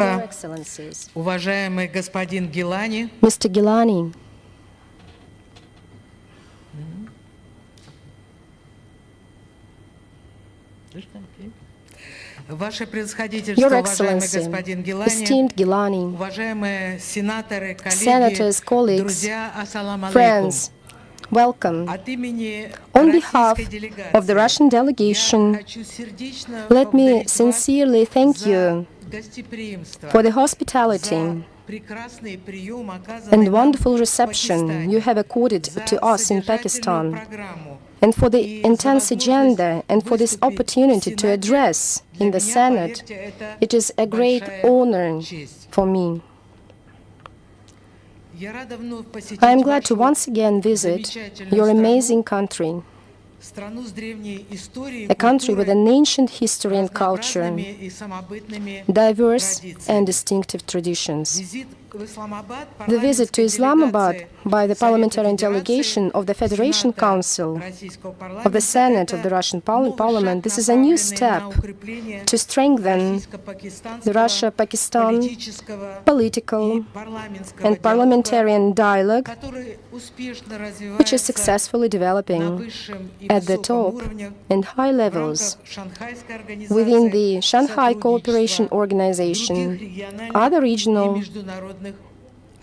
Your Excellencies, Уважаемый господин Гилани, Mr. Gilani, Ваше Your Превосходительство, уважаемый Excellency, господин Гилани, esteemed Gilani, уважаемые сенаторы, senators, коллеги, colleagues, друзья, ассаламу алейкум. friends, welcome. От имени On behalf российской of the делегации Russian я delegation, хочу сердечно let me поблагодарить вас sincerely thank за you гостеприимство, for the за hospitality прекрасный прием, оказанный and нам wonderful в reception you Пакистане, have accorded за to us in содержательную Pakistan, программу and for the и за intense возможность agenda and for this выступить в opportunity to Сенате. address Для in the меня, Senate. поверьте, это It is a great большая honor честь. for me. Я рада вновь посетить I am glad to вашу once again visit замечательную your amazing страну, country, страну с древней историей, a country with культурой, an ancient history and culture, разнообразными и самобытными diverse and традициями. distinctive traditions. Визит в Исламабад The visit to парламентской Islamabad делегации by the Совета parliamentary Федерации, delegation of the Federation Сената Council Российского of the парламента Senate of это the Russian новый Parliament, шаг, this is a new направленный step на укрепление to strengthen the российско-пакистанского Russia-Pakistan политического political и парламентского and диалога, parliamentarian dialogue, который успешно which is развивается successfully на developing высшем и at the высоком top уровнях and high в levels рамках Шанхайской within организации the Shanghai Cooperation сотрудничества Organization, других региональных other и regional международных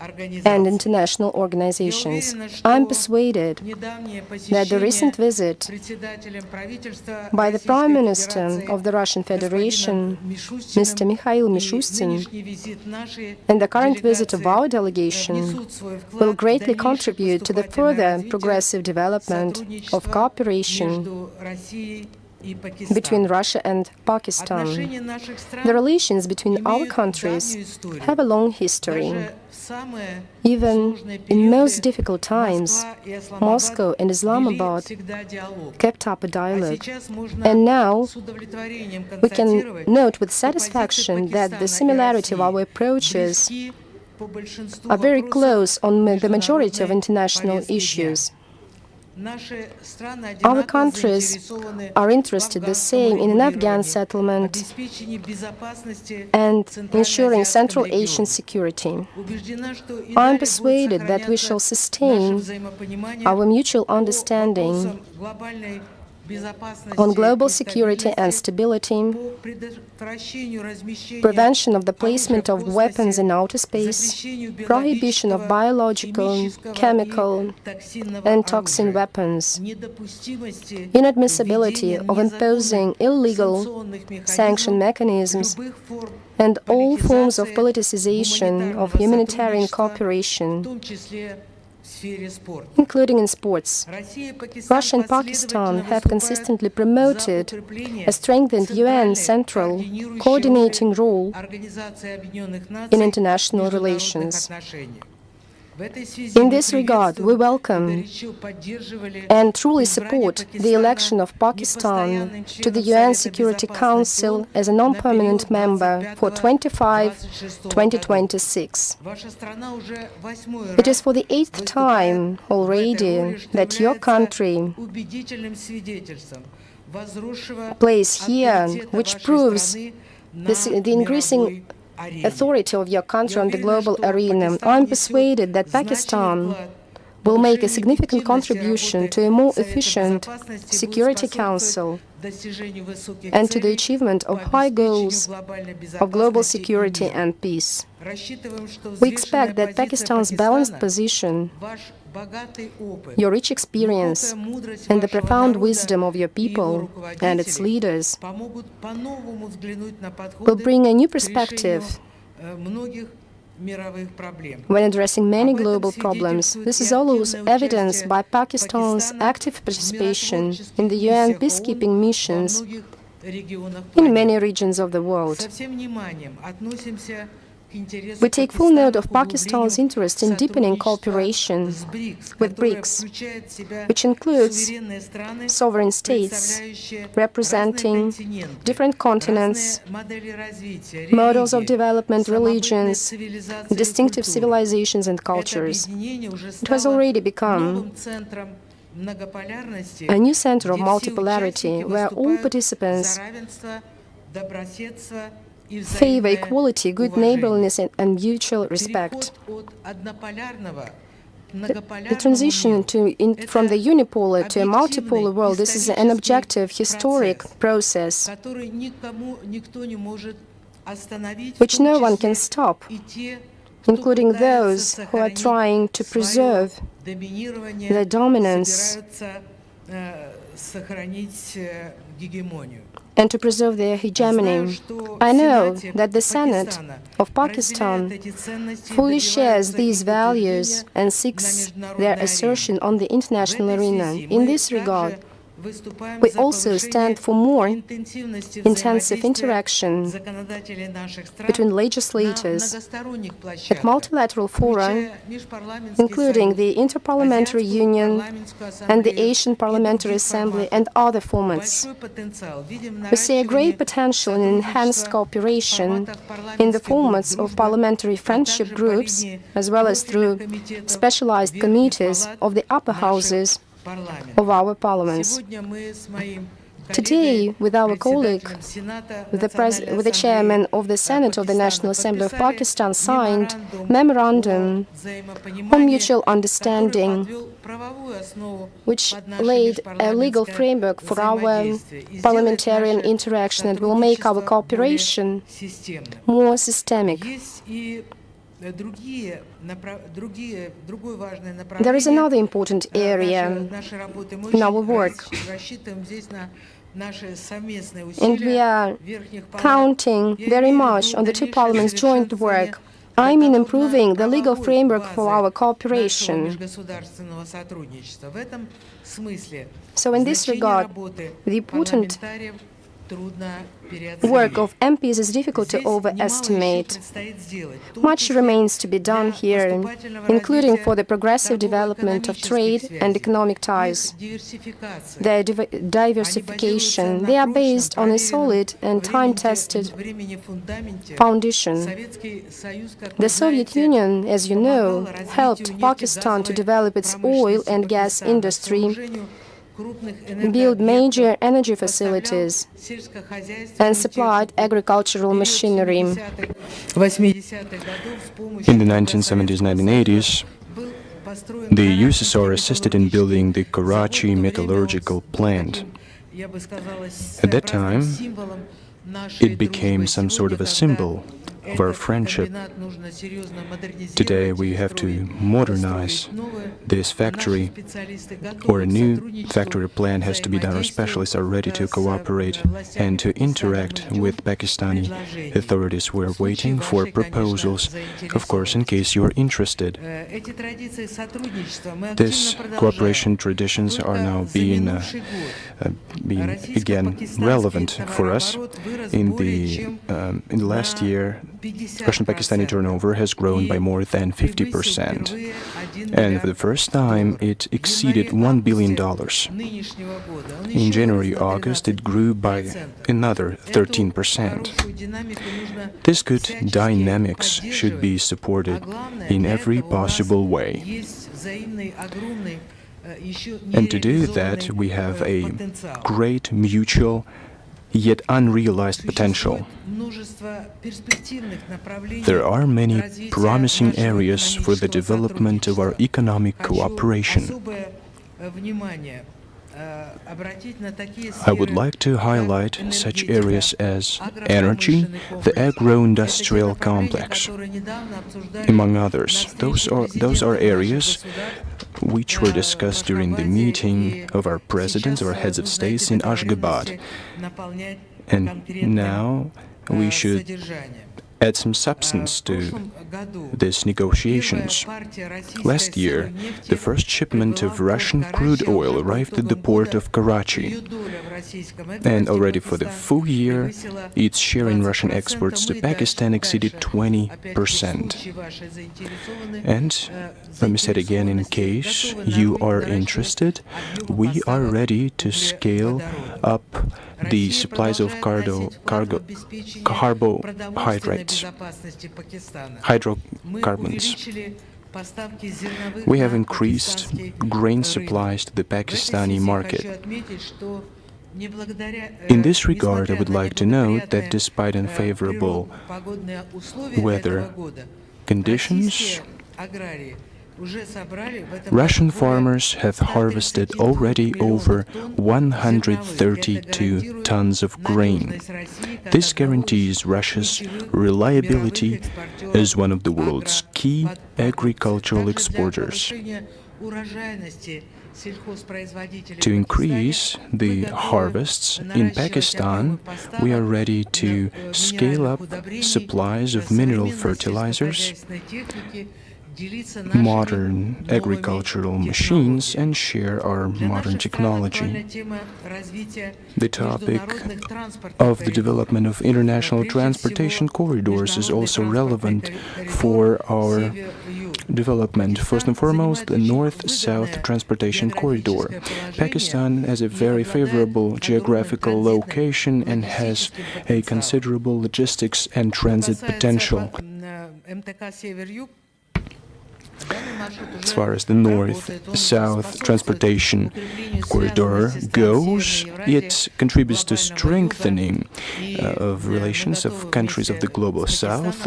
and организаций. international Я organizations. уверена, I am что persuaded недавнее that the recent посещение visit председателем правительства by the Prime Российской Minister Федерации of the Russian Federation, господином Mr. Мишустиным Mikhail и Mishustin, нынешний визит нашей and the current visit of делегации our delegation внесут свой will вклад в greatly дальнейшее contribute to the поступательное further развитие progressive development of сотрудничества cooperation между Россией и between Пакистаном. Russia and Pakistan. Отношения наших The стран relations between our имеют countries давнюю историю. have a long history. Даже в самые Even сложные in most периоды difficult times, Москва и Исламабад Moscow and вели Islamabad всегда диалог. kept up a А dialogue. сейчас можно And now с удовлетворением we can констатировать, note with что позиции satisfaction that the Пакистана и similarity of our России approaches близки по большинству are very вопросов close on the majority of международной international повестки дня. issues. Наши страны Our одинаково countries заинтересованы are в interested the афганском same in an Afghan урегулировании, settlement обеспечении безопасности and ensuring Центральноазиатском Central Asian регионе. security. Убеждена, что и I am далее будет persuaded that we shall сохраняться наше sustain взаимопонимание our mutual по understanding вопросам глобальной безопасности on global и security and стабильности, stability, по предотвращению размещения prevention of the placement оружия of в weapons космосе, in outer space, запрещению prohibition of biological, химического chemical, и токсинного and toxin оружия, weapons, недопустимости inadmissibility введения of imposing незаконных illegal санкционных sanction механизмов, mechanisms, любых форм and all forms of политизации politicization of гуманитарного humanitarian сотрудничества, в cooperation, том числе в сфере спорта. including in sports. Россия и Пакистан Russia and Pakistan последовательно have выступают consistently за promoted укрепление a strengthened UN центральной central координирующей coordinating роли role Организации Объединенных in Наций в international международных relations. отношениях. В этой связи In мы this regard, we приветствуем и welcome горячо поддерживали and truly избрание support the election of Пакистана Pakistan непостоянным to the членом UN Совета Security Безопасности Council ООН as a на non-permanent период member for 25-26 годов. 2025-2026. Ваша страна уже восьмой It is раз for the eighth time выступает в этой already роли, что that your является country убедительным свидетельством возросшего plays here, авторитета which вашей proves страны на the increasing мировой арене. authority of your country Я on the уверена, global что arena. Пакистан I am внесет persuaded that значимый Pakistan вклад в will make a повышение significant эффективности contribution работы to a more Совета efficient Безопасности, Security будет способствовать Council достижению высоких and to the целей achievement по of high обеспечению goals глобальной of global безопасности и security мира. and peace. Рассчитываем, что We взвешенная expect that позиция Pakistan's balanced Пакистана, position, ваш богатый опыт, your rich experience, глубокая мудрость and the вашего profound народа wisdom of your и его people and its руководителей leaders помогут по-новому взглянуть на will подходы bring a new к решению perspective многих мировых проблем. when addressing many Об этом global problems. свидетельствует This и is always активное evidenced участие by Pakistan's Пакистана active в participation миротворческих in the UN миссиях peacekeeping ООН во missions многих регионах in планеты. many regions of the world. Со всем вниманием относимся к интересу We take full note of Пакистана Pakistan's к interest in deepening углублению cooperation сотрудничества с БРИКС, with которое BRICS, включает в себя which includes суверенные страны, sovereign states представляющие representing разные континенты, different continents, разные модели развития, models of религии, development, самобытные religions, цивилизации и distinctive культуры. civilizations and Это cultures. объединение уже It has стало already become новым центром многополярности, a new center of где все multipolarity участники where all выступают participants за равенство, добрососедство favor equality, good neighborliness, and mutual respect. The transition from the unipolar to a multipolar world, this is an objective, historic process which no one can stop, including those who are trying to preserve their dominance and to preserve their hegemony. I know that the Senate of Pakistan fully shares these values and seeks their assertion on the international arena. In this regard, we also stand for more intensive interaction between legislators at multilateral fora, including the Interparliamentary Union and the Asian Parliamentary Assembly and other formats. We see a great potential in enhanced cooperation in the formats of parliamentary friendship groups, as well as through specialized committees of the upper houses of our parliaments. Today, with our colleague, with the chairman of the Senate of the National Assembly of Pakistan, signed memorandum on mutual understanding, which laid a legal framework for our parliamentarian interaction and will make our cooperation more systemic. There is another important area in our work, and we are counting very much on the two parliaments' joint work. I mean improving the legal framework for our cooperation. So in this regard, the important work of MPs is difficult to overestimate. Much remains to be done here, including for the progressive development of trade and economic ties. Their diversification, they are based on a solid and time-tested foundation. The Soviet Union, as you know, helped Pakistan to develop its oil and gas industry, build major energy facilities, and supplied agricultural machinery. In the 1970s, 1980s, the USSR assisted in building the Karachi metallurgical plant. At that time, it became some sort of a symbol of our friendship. Today we have to modernize this factory, or a new factory plan has to be done, or specialists are ready to cooperate and to interact with Pakistani authorities. We're waiting for proposals, of course, in case you are interested. These cooperation traditions are now being again relevant for us. In the last year, Russian-Pakistani turnover has grown by more than 50%, and for the first time it exceeded $1 billion. In January-August it grew by another 13%. This good dynamics should be supported in every possible way. And to do that, we have a great mutual yet unrealized potential. There are many promising areas for the development of our economic cooperation. I would like to highlight such areas as energy, the agro-industrial complex, among others. Those are areas which were discussed during the meeting of our presidents, our heads of states in Ashgabat. And now we should add some substance to these negotiations. Last year, the first shipment of Russian crude oil arrived at the port of Karachi, and already for the full year, its share in Russian exports to Pakistan exceeded 20%. And let me say it again, in case you are interested, we are ready to scale up the supplies of hydrocarbons. We have increased grain supplies to the Pakistani market. In this regard, I would like to note that despite unfavorable weather conditions, Russian farmers have harvested already over 132 tons of grain. This guarantees Russia's reliability as one of the world's key agricultural exporters. To increase the harvests in Pakistan, we are ready to scale up supplies of mineral fertilizers, modern agricultural machines, and share our modern technology. The topic of the development of international transportation corridors is also relevant for our development. First and foremost, the North-South Transportation Corridor. Pakistan has a very favorable geographical location and has a considerable logistics and transit potential. As far as the North-South Transportation Corridor goes, it contributes to strengthening of relations of countries of the Global South,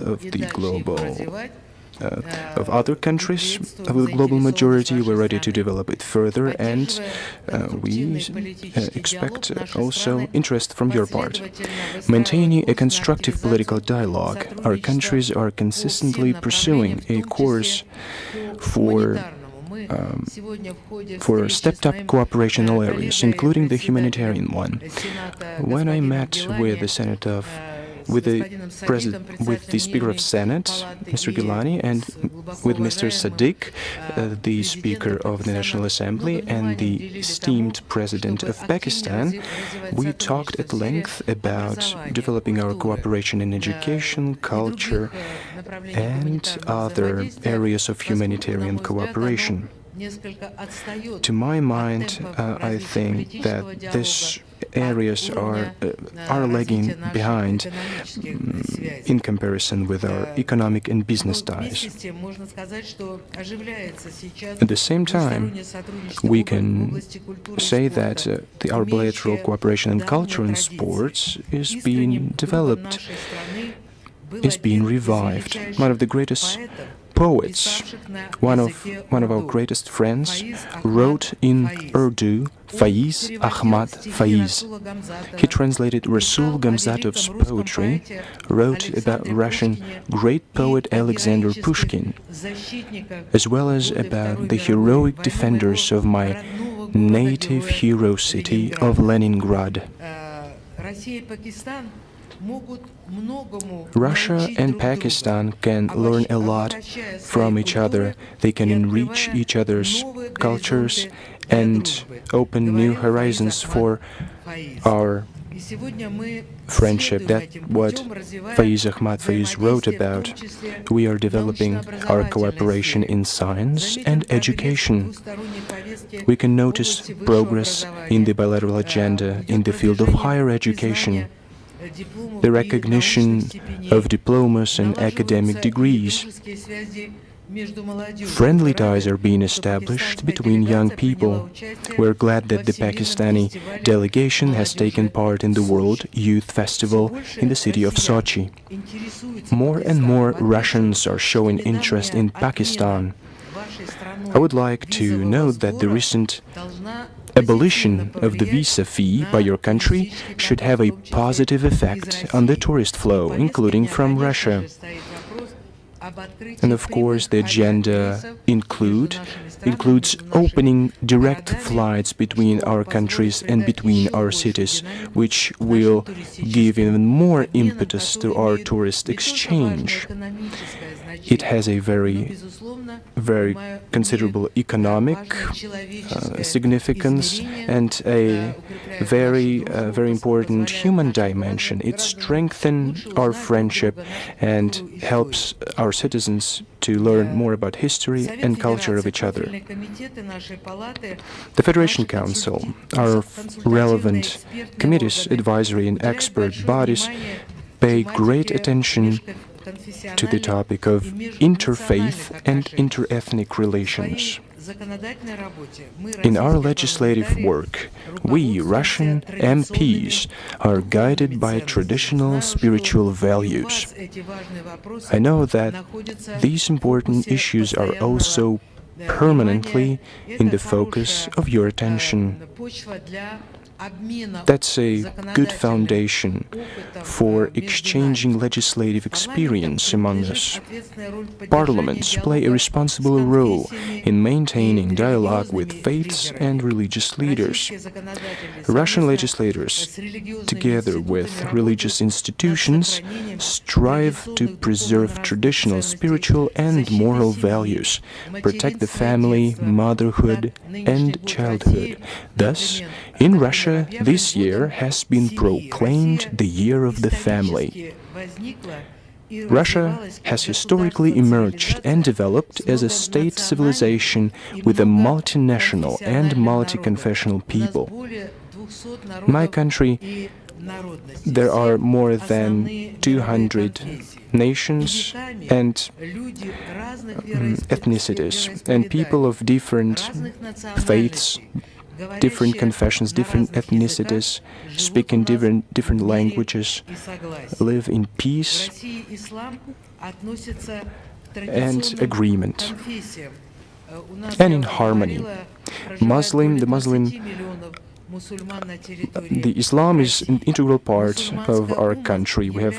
of other countries of the global majority. We're ready to develop it further, and we expect also interest from your part. Maintaining a constructive political dialogue, our countries are consistently pursuing a course for stepped-up cooperation in all areas, including the humanitarian one. When I met with the Speaker of Senate, Mr. Gilani, and with Mr. Sadiq, the Speaker of the National Assembly, and the esteemed President of Pakistan, we talked at length about developing our cooperation in education, culture, and other areas of humanitarian cooperation. To my mind, I think that these areas are lagging behind in comparison with our economic and business ties. At the same time, we can say that our bilateral cooperation in culture and sports is being developed, is being revived. One of the greatest poets, one of our greatest friends, wrote in Urdu, Faiz Ahmad Faiz. He translated Rasul Gamzatov's poetry, wrote about Russian great poet Alexander Pushkin, as well as about the heroic defenders of my native hero city of Leningrad. Russia and Pakistan can learn a lot from each other. They can enrich each other's cultures and open new horizons for our friendship. That's what Faiz Ahmad Faiz wrote about. We are developing our cooperation in science and education. We can notice progress in the bilateral agenda in the field of higher education, the recognition of diplomas and academic degrees. Friendly ties are being established between young people. We're glad that the Pakistani delegation has taken part in the World Youth Festival in the city of Sochi. More and more Russians are showing interest in Pakistan. I would like to note that the recent abolition of the visa fee by your country should have a positive effect on the tourist flow, including from Russia. And of course, the agenda includes opening direct flights between our countries and between our cities, which will give even more impetus to our tourist exchange. It has a very considerable economic significance and a very important human dimension. It strengthens our friendship and helps our citizens to learn more about history and culture of each other. The Federation Council, our relevant committees, advisory and expert bodies, pay great attention to the topic of interfaith and interethnic relations. In our legislative work, we, Russian MPs, are guided by traditional spiritual values. I know that these important issues are also permanently in the focus of your attention. That's a good foundation for exchanging legislative experience among us. Parliaments play a responsible role in maintaining dialogue with faiths and religious leaders. Russian legislators, together with religious institutions, strive to preserve traditional spiritual and moral values, protect the family, motherhood, and childhood. Thus, in Russia, this year has been proclaimed the Year of the Family. Russia has historically emerged and developed as a state civilization with a multinational and multi-confessional people. My country, there are more than 200 nations and ethnicities, and people of different faiths, different confessions, different ethnicities, speak in different languages, live in peace and agreement, and in harmony. The Islam is an integral part of our country. We have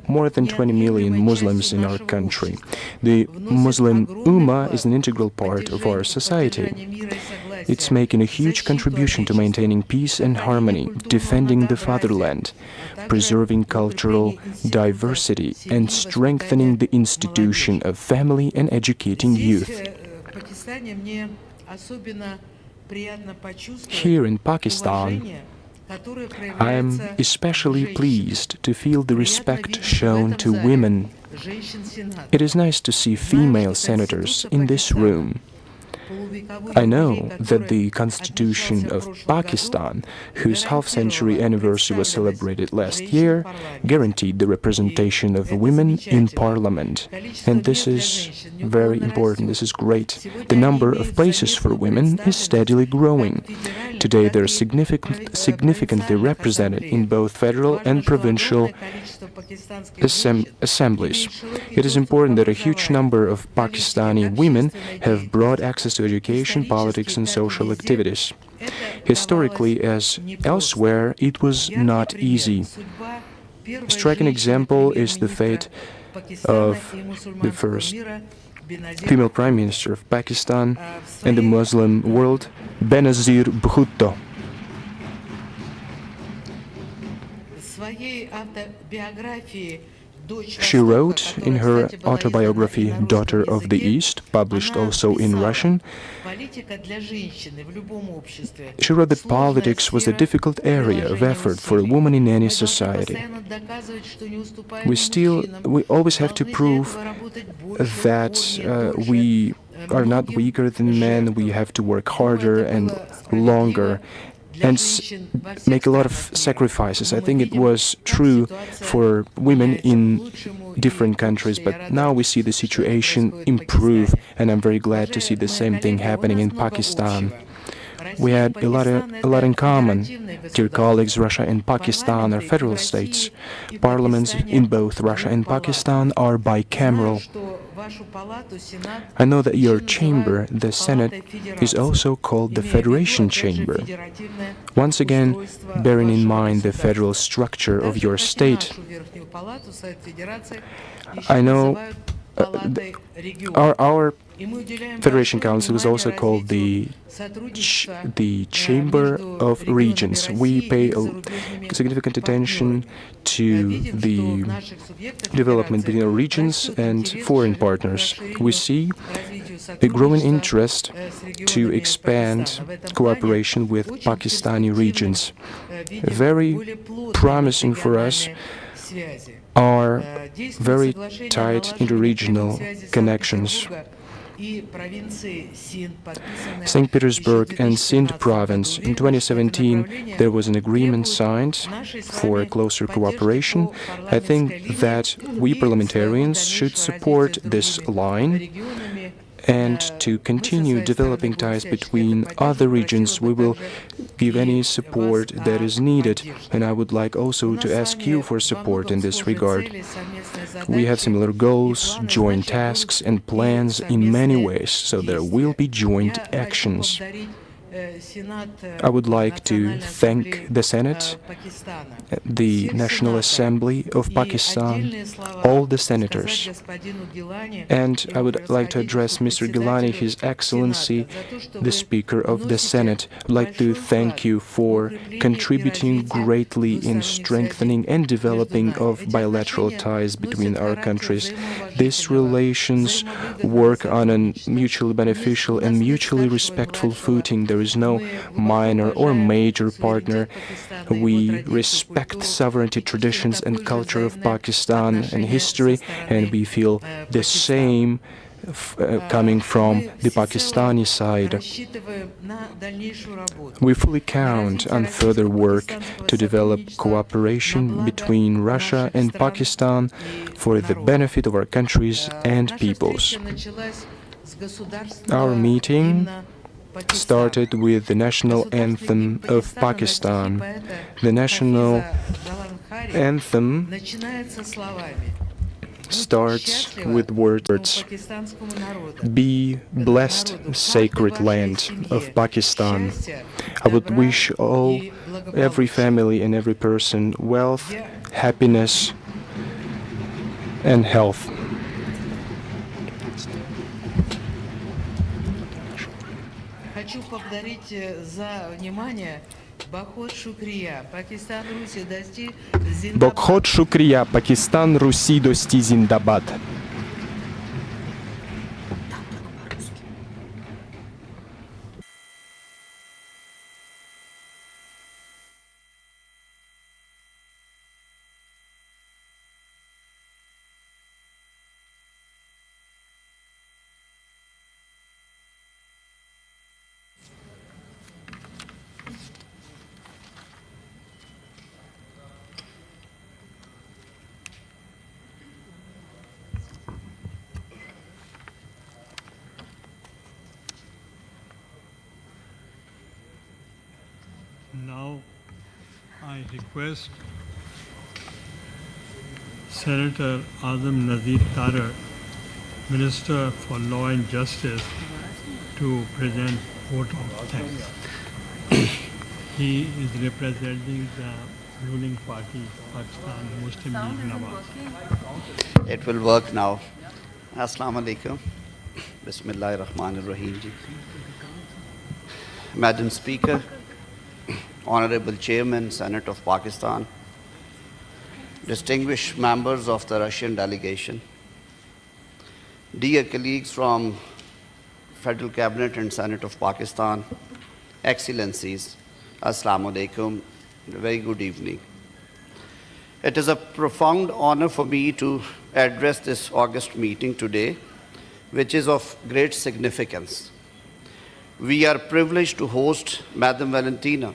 more than 20 million Muslims in our country. The Muslim Ummah is an integral part of our society. It's making a huge contribution to maintaining peace and harmony, defending the fatherland, preserving cultural diversity, and strengthening the institution of family and educating youth. Here in Pakistan, I am especially pleased to feel the respect shown to women. It is nice to see female senators in this room. I know that the Constitution of Pakistan, whose half-century anniversary was celebrated last year, guaranteed the representation of women in Parliament. And this is very important, this is great. The number of places for women is steadily growing. Today they are significantly represented in both federal and provincial assemblies. It is important that a huge number of Pakistani women have broad access to education, politics, and social activities. Historically, as elsewhere, it was not easy. A striking example is the fate of the first female Prime Minister of Pakistan and the Muslim world, Benazir Bhutto. She wrote in her autobiography, Daughter of the East, published also in Russian, she wrote that politics was a difficult area of effort for a woman in any society. We always have to prove that we are not weaker than men, we have to work harder and longer, and make a lot of sacrifices. I think it was true for women in different countries, but now we see the situation improve, and I'm very glad to see the same thing happening in Pakistan. We had a lot in common. Dear colleagues, Russia and Pakistan are federal states. Parliaments in both Russia and Pakistan are bicameral. I know that your chamber, the Senate, is also called the Federation Chamber. Once again, bearing in mind the federal structure of your state, I know our Federation Council is also called the Chamber of Regions. We pay significant attention to the development between our regions and foreign partners. We see a growing interest to expand cooperation with Pakistani regions. Very promising for us are very tight interregional connections. St. Petersburg and Sind province. In 2017, there was an agreement signed for closer cooperation. I think that we parliamentarians should support this line and to continue developing ties between other regions. We will give any support that is needed, and I would like also to ask you for support in this regard. We have similar goals, joint tasks and plans in many ways, so there will be joint actions. I would like to thank the Senate, the National Assembly of Pakistan, all the senators. And I would like to address Mr. Gilani, His Excellency, the Speaker of the Senate. I would like to thank you for contributing greatly in strengthening and developing of bilateral ties between our countries. These relations work on a mutually beneficial and mutually respectful footing. There is no minor or major partner. We respect sovereignty, traditions and culture of Pakistan and history, and we feel the same coming from the Pakistani side. We fully count on further work to develop cooperation between Russia and Pakistan for the benefit of our countries and peoples. Our meeting started with the national anthem of Pakistan. The national anthem starts with words, "Be blessed, sacred land of Pakistan." I would wish every family and every person wealth, happiness, and health. Хочу поблагодарить за внимание. Бахот Шукрия, Пакистан, Руси, дости Зиндабад. Бокхот Шукрия, Пакистан, Руси, дости Зиндабад. Now, I request Senator Azam Nazir Tarar, Minister for Law and Justice, to present vote of thanks. He is representing the ruling party, Pakistan Muslim League Nawaz. It will work now. Assalamu alaikum. Bismillahir Rahmanir Rahim. Madam Speaker, Honorable Chairman, Senate of Pakistan, distinguished members of the Russian delegation, dear colleagues from Federal Cabinet and Senate of Pakistan, Excellencies, Assalamu alaikum, very good evening. It is a profound honor for me to address this August meeting today, which is of great significance. We are privileged to host Madam Valentina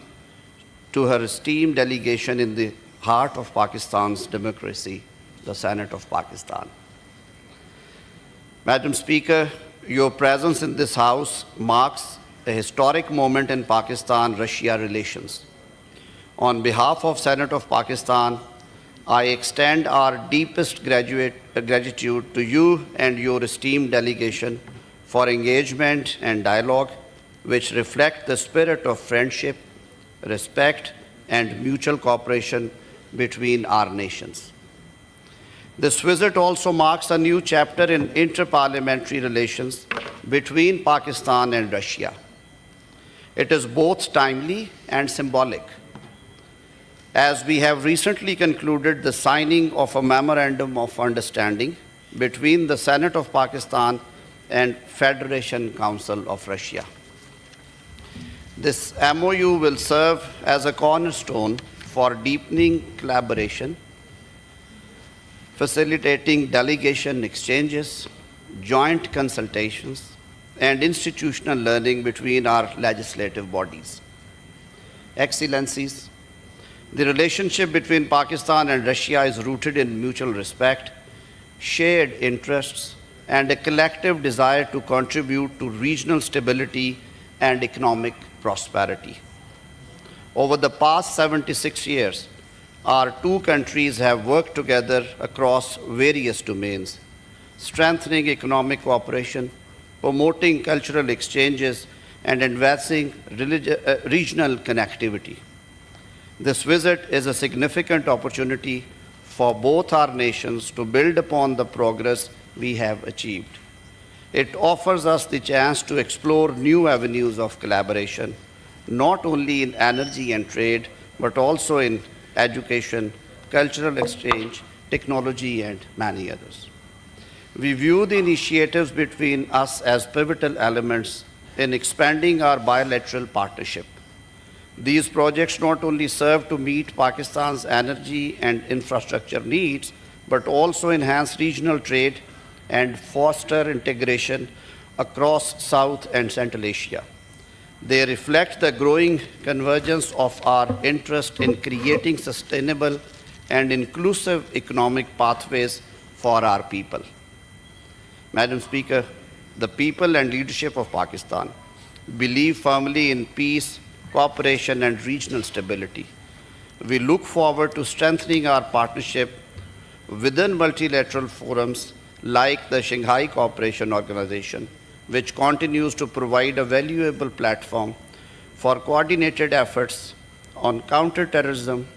to her esteemed delegation in the heart of Pakistan's democracy, the Senate of Pakistan. Madam Speaker, your presence in this House marks a historic moment in Pakistan-Russia relations. On behalf of Senate of Pakistan, I extend our deepest gratitude to you and your esteemed delegation for engagement and dialogue which reflect the spirit of friendship, respect, and mutual cooperation between our nations. This visit also marks a new chapter in inter-parliamentary relations between Pakistan and Russia. It is both timely and symbolic, as we have recently concluded the signing of a memorandum of understanding between the Senate of Pakistan and Federation Council of Russia. This MOU will serve as a cornerstone for deepening collaboration, facilitating delegation exchanges, joint consultations, and institutional learning between our legislative bodies. Excellencies, the relationship between Pakistan and Russia is rooted in mutual respect, shared interests, and a collective desire to contribute to regional stability and economic prosperity. Over the past 76 years, our two countries have worked together across various domains, strengthening economic cooperation, promoting cultural exchanges, and advancing regional connectivity. This visit is a significant opportunity for both our nations to build upon the progress we have achieved. It offers us the chance to explore new avenues of collaboration, not only in energy and trade, but also in education, cultural exchange, technology, and many others. We view the initiatives between us as pivotal elements in expanding our bilateral partnership. These projects not only serve to meet Pakistan's energy and infrastructure needs, but also enhance regional trade and foster integration across South and Central Asia. They reflect the growing convergence of our interest in creating sustainable and inclusive economic pathways for our people. Madam Speaker, the people and leadership of Pakistan believe firmly in peace, cooperation, and regional stability. We look forward to strengthening our partnership within multilateral forums like the Shanghai Cooperation Organization, which continues to provide a valuable platform for coordinated efforts on counterterrorism,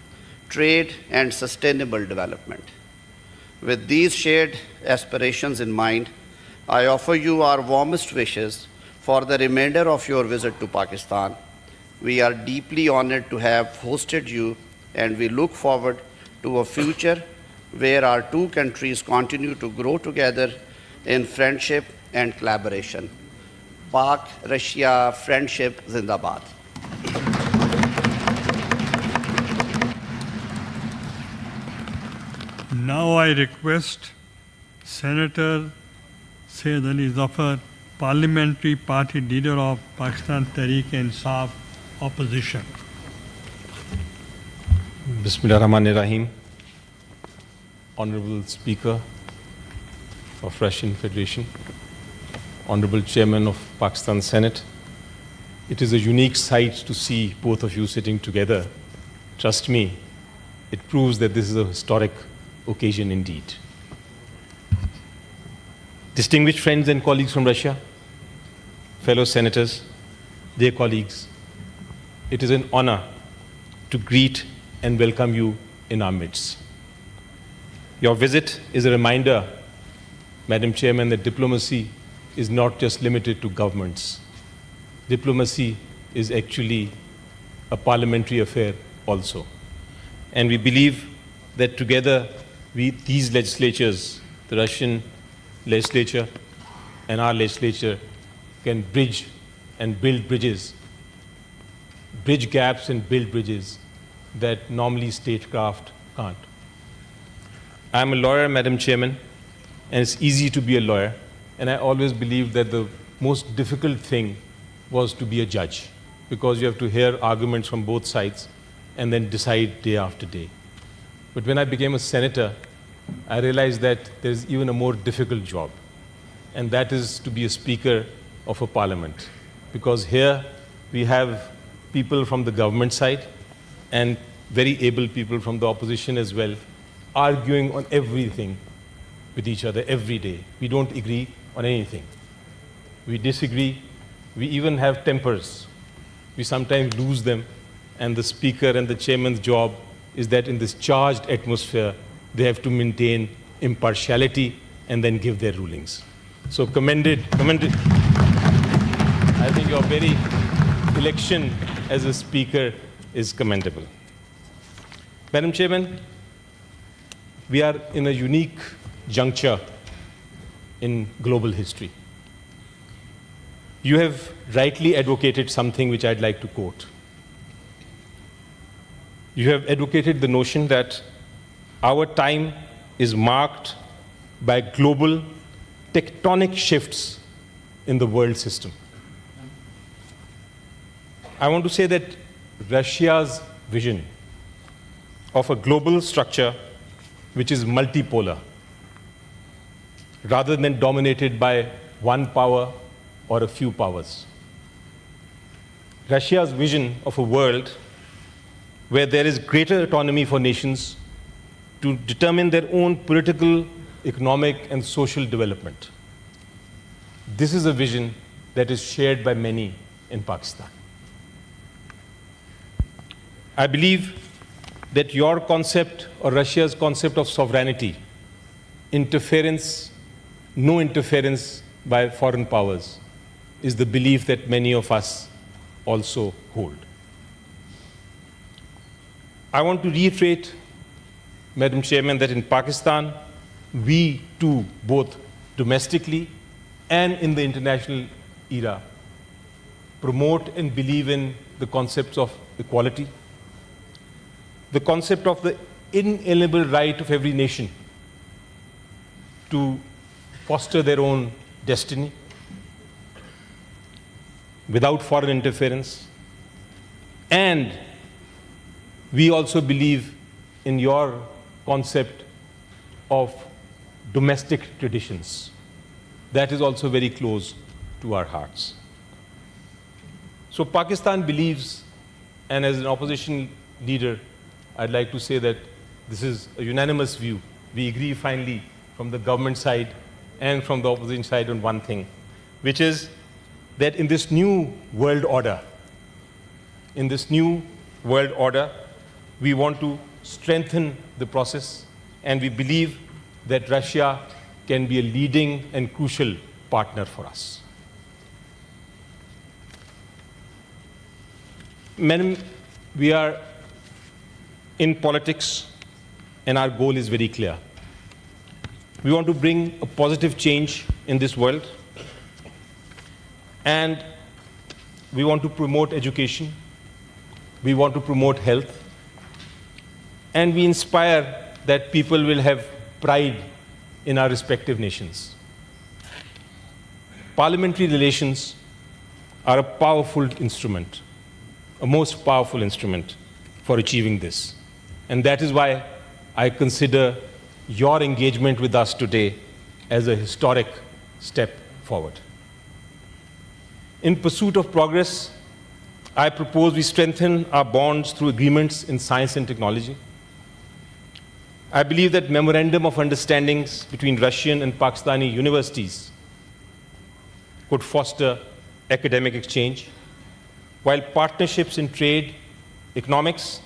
trade, and sustainable development. With these shared aspirations in mind, I offer you our warmest wishes for the remainder of your visit to Pakistan. We are deeply honored to have hosted you, and we look forward to a future where our two countries continue to grow together in friendship and collaboration. Pak-Russia friendship Zindabad. Now I request Senator Syed Ali Zafar, Parliamentary Party Leader of Pakistan Tehreek-e-Insaf Opposition. Bismillahirrahmanirrahim. Honorable Speaker of Russian Federation, Honorable Chairman of Pakistan Senate, it is a unique sight to see both of you sitting together. Trust me, it proves that this is a historic occasion indeed. Distinguished friends and colleagues from Russia, fellow senators, dear colleagues, it is an honor to greet and welcome you in our midst. Your visit is a reminder, Madam Chairman, that diplomacy is not just limited to governments. Diplomacy is actually a parliamentary affair also. And we believe that together, these legislatures, the Russian legislature and our legislature, can bridge and build bridges, bridge gaps and build bridges that normally statecraft can't. I'm a lawyer, Madam Chairman, and it's easy to be a lawyer. And I always believed that the most difficult thing was to be a judge, because you have to hear arguments from both sides and then decide day after day. But when I became a senator, I realized that there's even a more difficult job, and that is to be a speaker of a parliament. Because here we have people from the government side and very able people from the opposition as well, arguing on everything with each other every day. We don't agree on anything. We disagree. We even have tempers. We sometimes lose them, and the speaker and the chairman's job is that in this charged atmosphere, they have to maintain impartiality and then give their rulings. So commended. I think your very election as a speaker is commendable. Madam Chairman, we are in a unique juncture in global history. You have rightly advocated something which I'd like to quote. You have advocated the notion that our time is marked by global tectonic shifts in the world system. I want to say that Russia's vision of a global structure which is multipolar, rather than dominated by one power or a few powers. Russia's vision of a world where there is greater autonomy for nations to determine their own political, economic, and social development. This is a vision that is shared by many in Pakistan. I believe that your concept or Russia's concept of sovereignty, interference, no interference by foreign powers, is the belief that many of us also hold. I want to reiterate, Madam Chairman, that in Pakistan, we too, both domestically and in the international era, promote and believe in the concepts of equality, the concept of the inalienable right of every nation to foster their own destiny without foreign interference. And we also believe in your concept of domestic traditions. That is also very close to our hearts. So Pakistan believes, and as an opposition leader, I'd like to say that this is a unanimous view. We agree finally from the government side and from the opposition side on one thing, which is that in this new world order, we want to strengthen the process, and we believe that Russia can be a leading and crucial partner for us. Madam, we are in politics, and our goal is very clear. We want to bring a positive change in this world, and we want to promote education, we want to promote health, and we inspire that people will have pride in our respective nations. Parliamentary relations are a powerful instrument, a most powerful instrument for achieving this. And that is why I consider your engagement with us today as a historic step forward. In pursuit of progress, I propose we strengthen our bonds through agreements in science and technology. I believe that memorandum of understandings between Russian and Pakistani universities could foster academic exchange, while partnerships in trade, economics,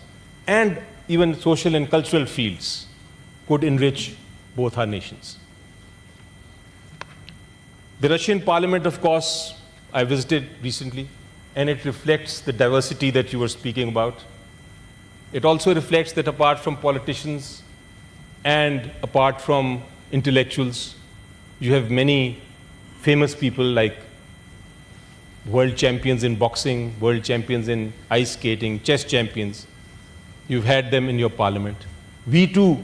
and even social and cultural fields could enrich both our nations. The Russian parliament, of course, I visited recently, and it reflects the diversity that you were speaking about. It also reflects that apart from politicians and apart from intellectuals, you have many famous people like world champions in boxing, world champions in ice skating, chess champions. You've had them in your parliament. We too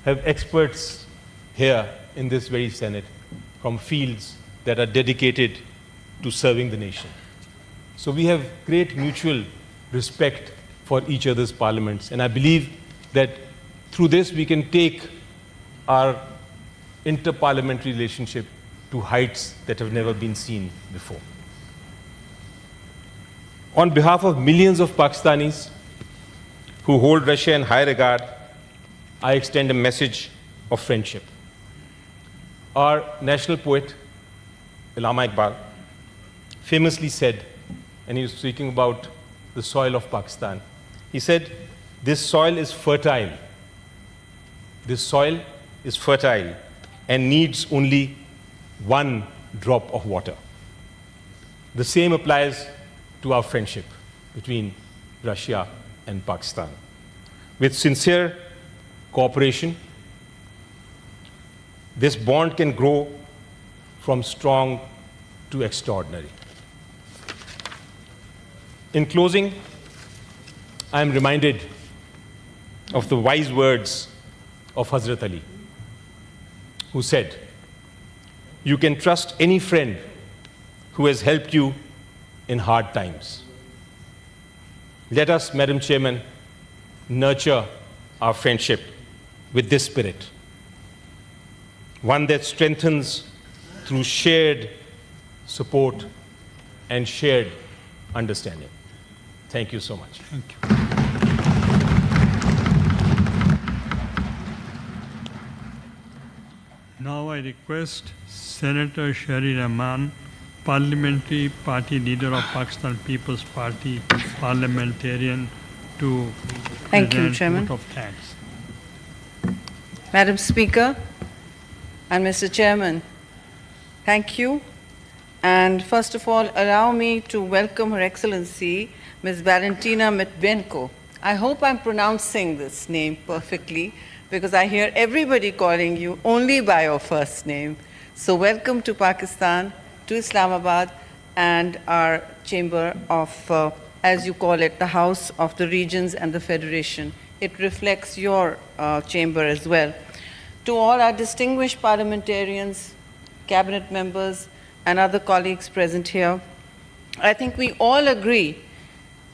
have experts here in this very Senate from fields that are dedicated to serving the nation. So we have great mutual respect for each other's parliaments, and I believe that through this we can take our inter-parliamentary relationship to heights that have never been seen before. On behalf of millions of Pakistanis who hold Russia in high regard, I extend a message of friendship. Our national poet, Allama Iqbal, famously said, and he was speaking about the soil of Pakistan, he said, "This soil is fertile. This soil is fertile and needs only one drop of water." The same applies to our friendship between Russia and Pakistan. With sincere cooperation, this bond can grow from strong to extraordinary. In closing, I am reminded of the wise words of Hazrat Ali, who said, You can trust any friend who has helped you in hard times. Let us, Madam Chairman, nurture our friendship with this spirit, one that strengthens through shared support and shared understanding. Thank you so much. Thank you. Now I request Senator Shari Rahman, Parliamentary Party Leader of Pakistan People's Party, parliamentarian, to Thank you, present Chairman. vote of thanks. Madam Speaker and Mr. Chairman, thank you. And first of all, allow me to welcome Her Excellency, Ms. Valentina Matvenko. I hope I'm pronouncing this name perfectly, because I hear everybody calling you only by your first name. So welcome to Pakistan, to Islamabad, and our chamber of, as you call it, the House of the Regions and the Federation. It reflects your chamber as well. To all our distinguished parliamentarians, cabinet members, and other colleagues present here, I think we all agree,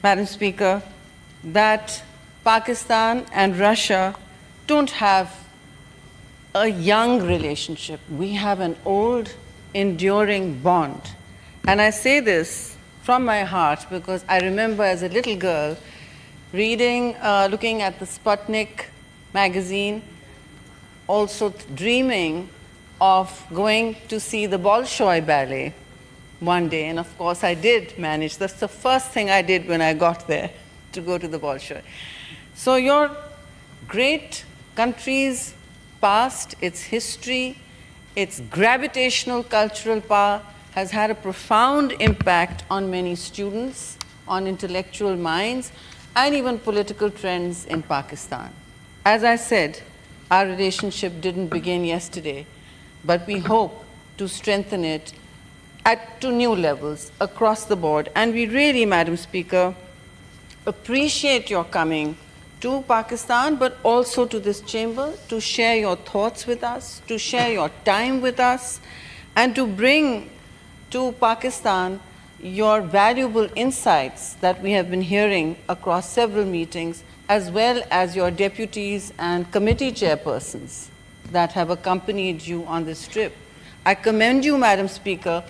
Madam Speaker, that Pakistan and Russia don't have a young relationship. We have an old, enduring bond. And I say this from my heart because I remember as a little girl reading, looking at the Sputnik magazine, also dreaming of going to see the Bolshoi Ballet one day. And of course I did manage. That's the first thing I did when I got there, to go to the Bolshoi. So your great country's past, its history, its gravitational cultural power has had a profound impact on many students, on intellectual minds, and even political trends in Pakistan. As I said, our relationship didn't begin yesterday, but we hope to strengthen it to new levels across the board. And we really, Madam Speaker, appreciate your coming to Pakistan, but also to this chamber, to share your thoughts with us, to share your time with us, and to bring to Pakistan your valuable insights that we have been hearing across several meetings, as well as your deputies and committee chairpersons that have accompanied you on this trip. I commend you, Madam Speaker,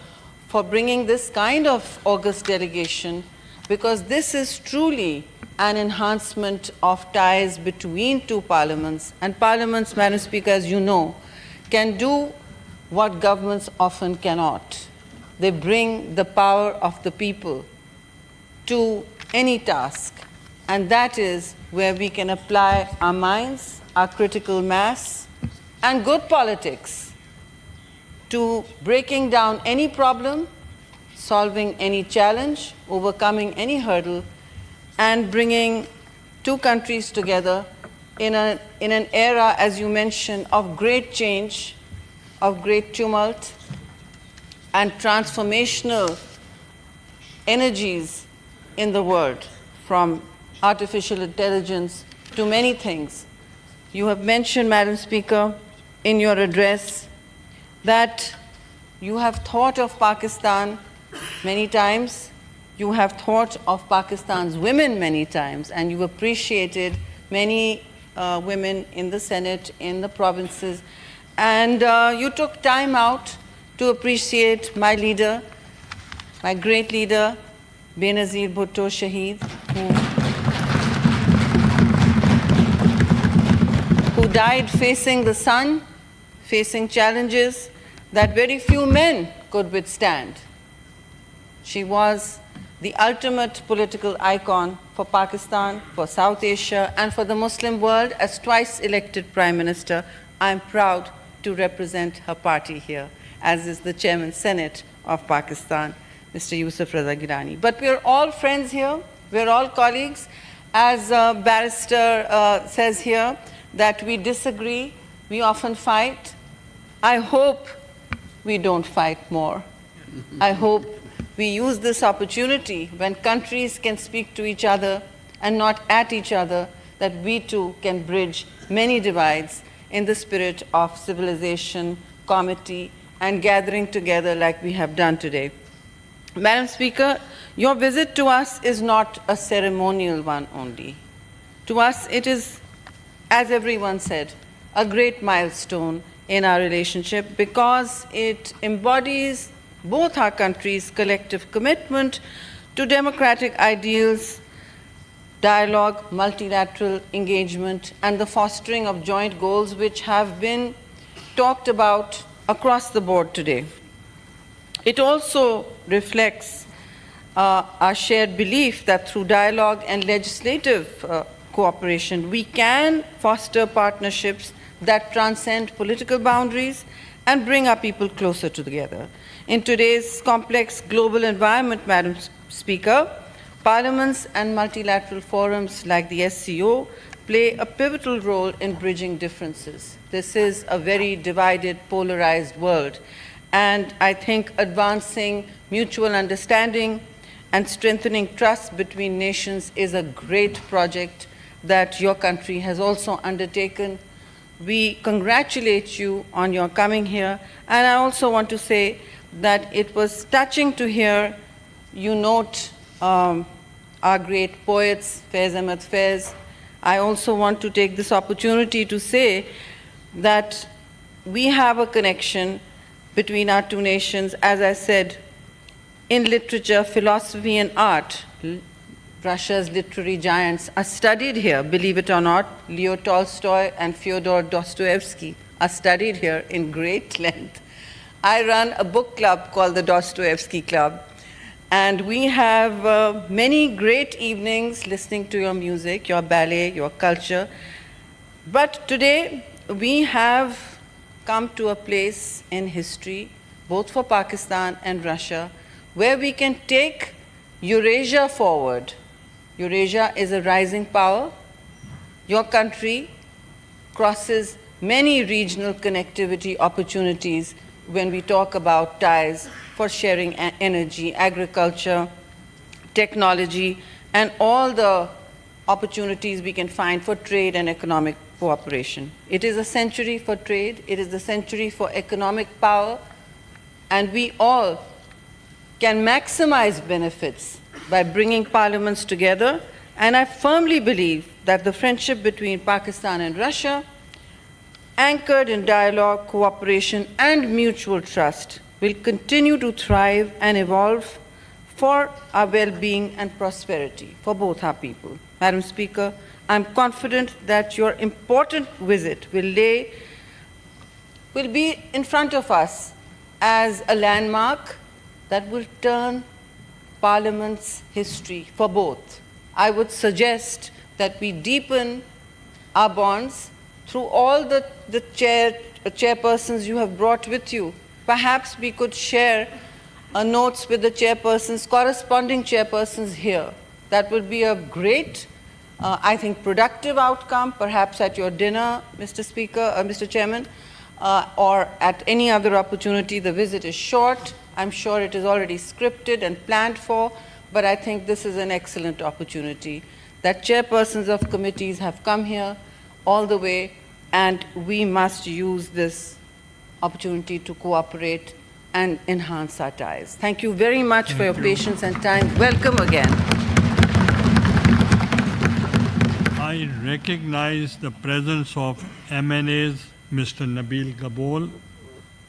for bringing this kind of august delegation, because this is truly an enhancement of ties between two parliaments. And parliaments, Madam Speaker, as you know, can do what governments often cannot. They bring the power of the people to any task. And that is where we can apply our minds, our critical mass, and good politics to breaking down any problem, solving any challenge, overcoming any hurdle, and bringing two countries together in an era, as you mentioned, of great change, of great tumult, and transformational energies in the world, from artificial intelligence to many things. You have mentioned, Madam Speaker, in your address that you have thought of Pakistan many times. You have thought of Pakistan's women many times, and you appreciated many women in the Senate, in the provinces. And you took time out to appreciate my leader, my great leader, Benazir Bhutto Shaheed, who died facing the sun, facing challenges that very few men could withstand. She was the ultimate political icon for Pakistan, for South Asia, and for the Muslim world. As twice elected Prime Minister, I am proud to represent her party here, as is the Chairman Senate of Pakistan, Mr. Yusuf Raza Gilani. But we are all friends here, we are all colleagues. As Barrister says here, that we disagree, we often fight. I hope we don't fight more. I hope we use this opportunity when countries can speak to each other and not at each other, that we too can bridge many divides in the spirit of civilization, comity, and gathering together like we have done today. Madam Speaker, your visit to us is not a ceremonial one only. To us, it is, as everyone said, a great milestone in our relationship because it embodies both our countries' collective commitment to democratic ideals, dialogue, multilateral engagement, and the fostering of joint goals which have been talked about across the board today. It also reflects our shared belief that through dialogue and legislative cooperation, we can foster partnerships that transcend political boundaries and bring our people closer together. In today's complex global environment, Madam Speaker, parliaments and multilateral forums like the SCO play a pivotal role in bridging differences. This is a very divided, polarized world, and I think advancing mutual understanding and strengthening trust between nations is a great project that your country has also undertaken. We congratulate you on your coming here, and I also want to say that it was touching to hear you note our great poets, Faiz Ahmad Faiz. I also want to take this opportunity to say that we have a connection between our two nations, as I said, in literature, philosophy, and art. Russia's literary giants are studied here, believe it or not. Leo Tolstoy and Fyodor Dostoevsky are studied here in great length. I run a book club called the Dostoevsky Club, and we have many great evenings listening to your music, your ballet, your culture. But today, we have come to a place in history, both for Pakistan and Russia, where we can take Eurasia forward. Eurasia is a rising power. Your country crosses many regional connectivity opportunities when we talk about ties for sharing energy, agriculture, technology, and all the opportunities we can find for trade and economic cooperation. It is a century for trade, it is the century for economic power, and we all can maximize benefits by bringing parliaments together. And I firmly believe that the friendship between Pakistan and Russia, anchored in dialogue, cooperation, and mutual trust, will continue to thrive and evolve for our well-being and prosperity for both our people. Madam Speaker, I'm confident that your important visit will be in front of us as a landmark that will turn Parliament's history for both. I would suggest that we deepen our bonds through all the chairpersons you have brought with you. Perhaps we could share notes with the chairpersons, corresponding chairpersons here. That would be a great, I think, productive outcome, perhaps at your dinner, Mr. Speaker, Mr. Chairman, or at any other opportunity. The visit is short. I'm sure it is already scripted and planned for, but I think this is an excellent opportunity that chairpersons of committees have come here all the way, and we must use this opportunity to cooperate and enhance our ties. Thank you very much for your patience and time. Welcome again. I recognize the presence of MNAs Mr. Nabil Gabol,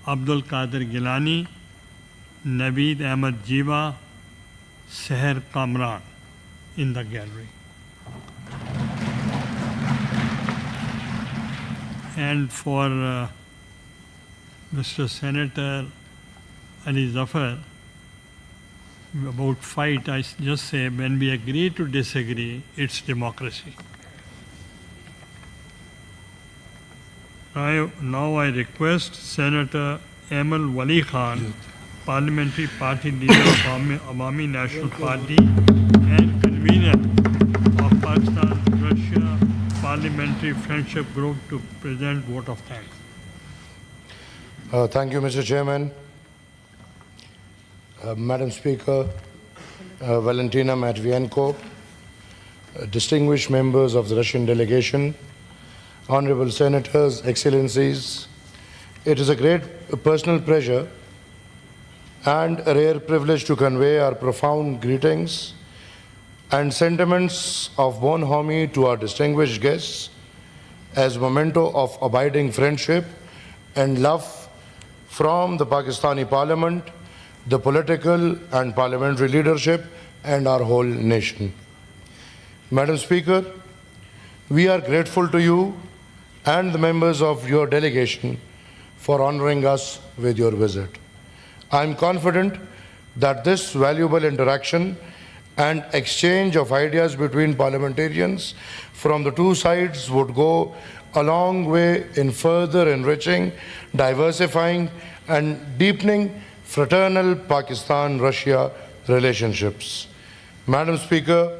Abdul Qadir Gilani, Naveed Ahmad Jiva, Seher Kamran in the gallery. And for Mr. Senator Ali Zafar, about fight, I just say when we agree to disagree, it's democracy. Now I request Senator Amal Wali Khan, Parliamentary Party Leader of Awami National Party and convener of Pakistan-Russia Parliamentary Friendship Group, to present vote of thanks. Thank you, Mr. Chairman. Madam Speaker, Valentina Matvienko, distinguished members of the Russian delegation, honorable senators, excellencies, it is a great personal pleasure and a rare privilege to convey our profound greetings and sentiments of bonhomie to our distinguished guests as memento of abiding friendship and love from the Pakistani Parliament, the political and parliamentary leadership, and our whole nation. Madam Speaker, we are grateful to you and the members of your delegation for honoring us with your visit. I am confident that this valuable interaction and exchange of ideas between parliamentarians from the two sides would go a long way in further enriching, diversifying, and deepening fraternal Pakistan-Russia relationships. Madam Speaker,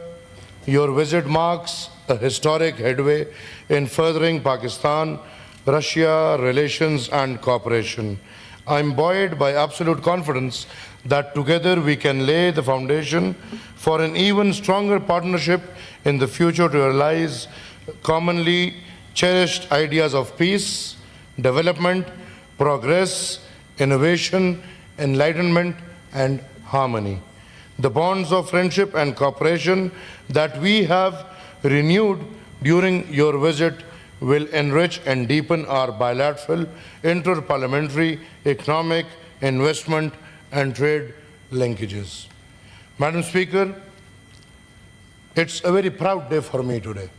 your visit marks a historic headway in furthering Pakistan-Russia relations and cooperation. I am buoyed by absolute confidence that together we can lay the foundation for an even stronger partnership in the future to realize commonly cherished ideas of peace, development, progress, innovation, enlightenment, and harmony. The bonds of friendship and cooperation that we have renewed during your visit will enrich and deepen our bilateral, inter-parliamentary, economic, investment, and trade linkages. Madam Speaker, it's a very proud day for me today.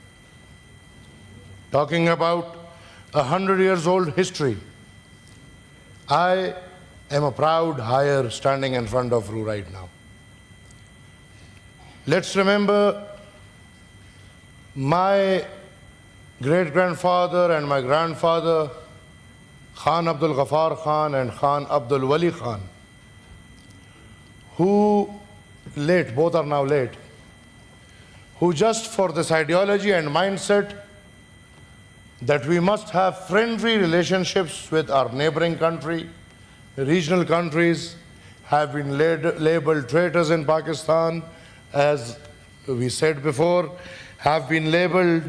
Talking about 100 years old history, I am a proud hire standing in front of you right now. Let's remember my great-grandfather and my grandfather, Khan Abdul Ghaffar Khan and Khan Abdul Wali Khan, who both are now late, who just for this ideology and mindset that we must have friendly relationships with our neighboring country, regional countries, have been labeled traitors in Pakistan, as we said before, have been labeled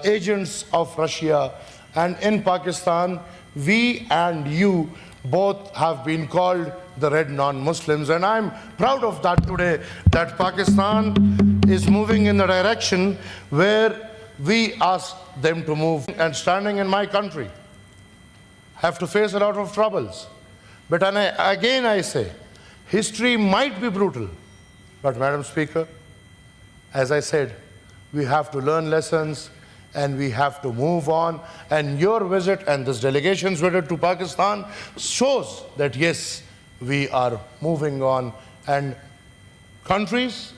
agents of Russia. And in Pakistan, we and you both have been called the red non-Muslims. And I'm proud of that today, that Pakistan is moving in the direction where we ask them to move. And standing in my country, have to face a lot of troubles. But again I say, history might be brutal, but Madam Speaker, as I said, we have to learn lessons and we have to move on. And your visit and this delegation's visit to Pakistan shows that yes, we are moving on, and countries